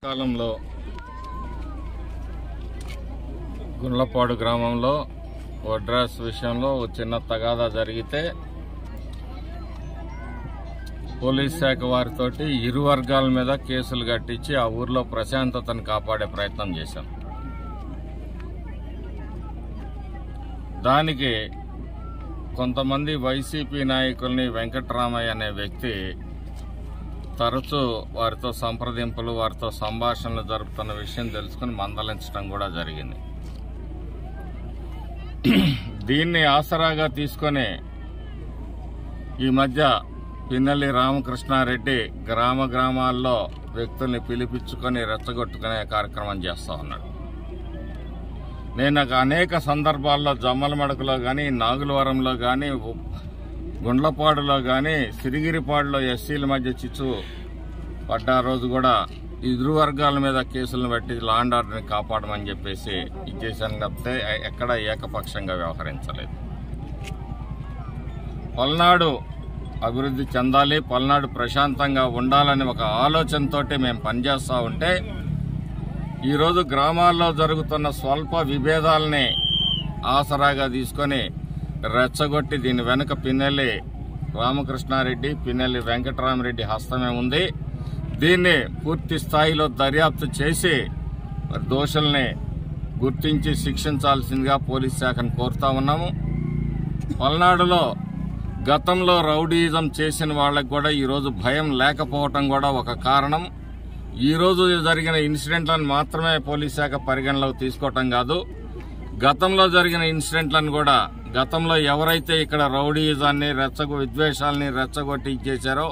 కాలంలో గుండ్లపాడు గ్రామంలో వడ్రాస్ విషయంలో చిన్న తగాదా జరిగితే పోలీస్ శాఖ వారితోటి ఇరు వర్గాల మీద కేసులు కట్టించి ఆ ఊర్లో ప్రశాంతతను కాపాడే ప్రయత్నం చేశాం. దానికి కొంతమంది వైసీపీ నాయకుల్ని వెంకటరామయ్య అనే వ్యక్తి తరచూ వారితో సంప్రదింపులు, వారితో సంభాషణలు జరుపుతున్న విషయం తెలుసుకుని మందలించడం కూడా జరిగింది. దీన్ని ఆసరాగా తీసుకొని ఈ మధ్య పిన్నెల్లి రామకృష్ణారెడ్డి గ్రామాల్లో వ్యక్తుల్ని పిలిపించుకొని రెచ్చగొట్టుకునే కార్యక్రమం చేస్తా ఉన్నాడు. నేను అనేక సందర్భాల్లో జమ్మలమడకలో కానీ, నాగులవరంలో కానీ, గుండ్లపాడులో కానీ, సిరిగిరిపాడులో ఎస్సీల మధ్య చిచ్చు పడ్డ రోజు కూడా ఇరు వర్గాల మీద కేసులను బట్టి లా అండ్ ఆర్డర్ని కాపాడమని చెప్పేసి ఇచ్చేసాను తప్పితే ఎక్కడ ఏకపక్షంగా వ్యవహరించలేదు. పల్నాడు అభివృద్ధి చెందాలి, పల్నాడు ప్రశాంతంగా ఉండాలని ఒక ఆలోచనతోటి మేము పనిచేస్తూ ఉంటే ఈరోజు గ్రామాల్లో జరుగుతున్న స్వల్ప విభేదాలని ఆసరాగా తీసుకొని రెచ్చగొట్టి దీని వెనుక పిన్నెల్లి రామకృష్ణారెడ్డి, పిన్నెల్లి వెంకటరామరెడ్డి హస్తమే ఉంది. దీన్ని పూర్తి స్థాయిలో దర్యాప్తు చేసి దోషుల్ని గుర్తించి శిక్షించాల్సిందిగా పోలీస్ శాఖను కోరుతా ఉన్నాము. పల్నాడులో గతంలో రౌడీయిజం చేసిన వాళ్లకు కూడా ఈరోజు భయం లేకపోవటం కూడా ఒక కారణం. ఈరోజు జరిగిన ఇన్సిడెంట్లను మాత్రమే పోలీస్ శాఖ పరిగణలోకి తీసుకోవటం కాదు, గతంలో జరిగిన ఇన్సిడెంట్లను కూడా, గతంలో ఎవరైతే ఇక్కడ రౌడీయిజాన్ని విద్వేషాలని రెచ్చగొట్టి ఇచ్చేశారో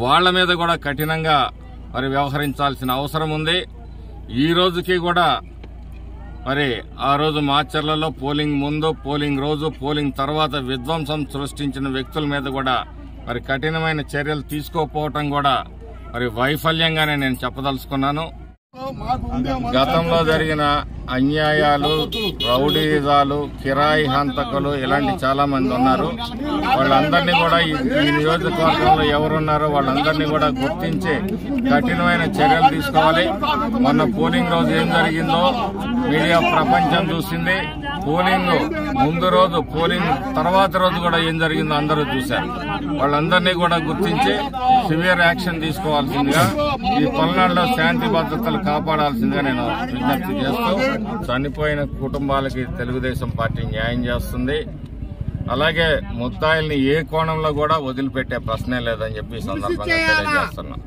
వాళ్ల మీద కూడా కఠినంగా వ్యవహరించాల్సిన అవసరం ఉంది. ఈ రోజుకి కూడా ఆ రోజు మాచర్లలో పోలింగ్ ముందు, పోలింగ్ రోజు, పోలింగ్ తర్వాత విధ్వంసం సృష్టించిన వ్యక్తుల మీద కూడా కఠినమైన చర్యలు తీసుకోకపోవటం కూడా వైఫల్యంగానే నేను చెప్పదలుచుకున్నాను. గతంలో జరిగిన అన్యాయాలు, రౌడీజాలు, కిరాయి హంతకులు ఇలాంటి చాలా మంది ఉన్నారు. వాళ్ళందరినీ కూడా ఈ నియోజకవర్గంలో ఎవరున్నారో వాళ్ళందరినీ కూడా గుర్తించి కఠినమైన చర్యలు తీసుకోవాలి. మొన్న పోలింగ్ రోజు ఏం జరిగిందో మీడియా ప్రపంచం చూసింది. పోలింగ్ ముందు రోజు, పోలింగ్ తర్వాత రోజు కూడా ఏం జరిగిందో అందరూ చూశారు. వాళ్ళందరినీ కూడా గుర్తించి సివియర్ యాక్షన్ తీసుకోవాల్సిందిగా, ఈ పల్నాడులో శాంతి భద్రతలు కాపాడాల్సిందిగా నేను విజ్ఞప్తి చేస్తూ, చనిపోయిన కుటుంబాలకి తెలుగుదేశం పార్టీ న్యాయం చేస్తుంది. అలాగే ముద్దాయిల్ని ఏ కోణంలో కూడా వదిలిపెట్టే ప్రశ్నే లేదని చెప్పి ఈ సందర్భంగా తెలియజేస్తున్నాం.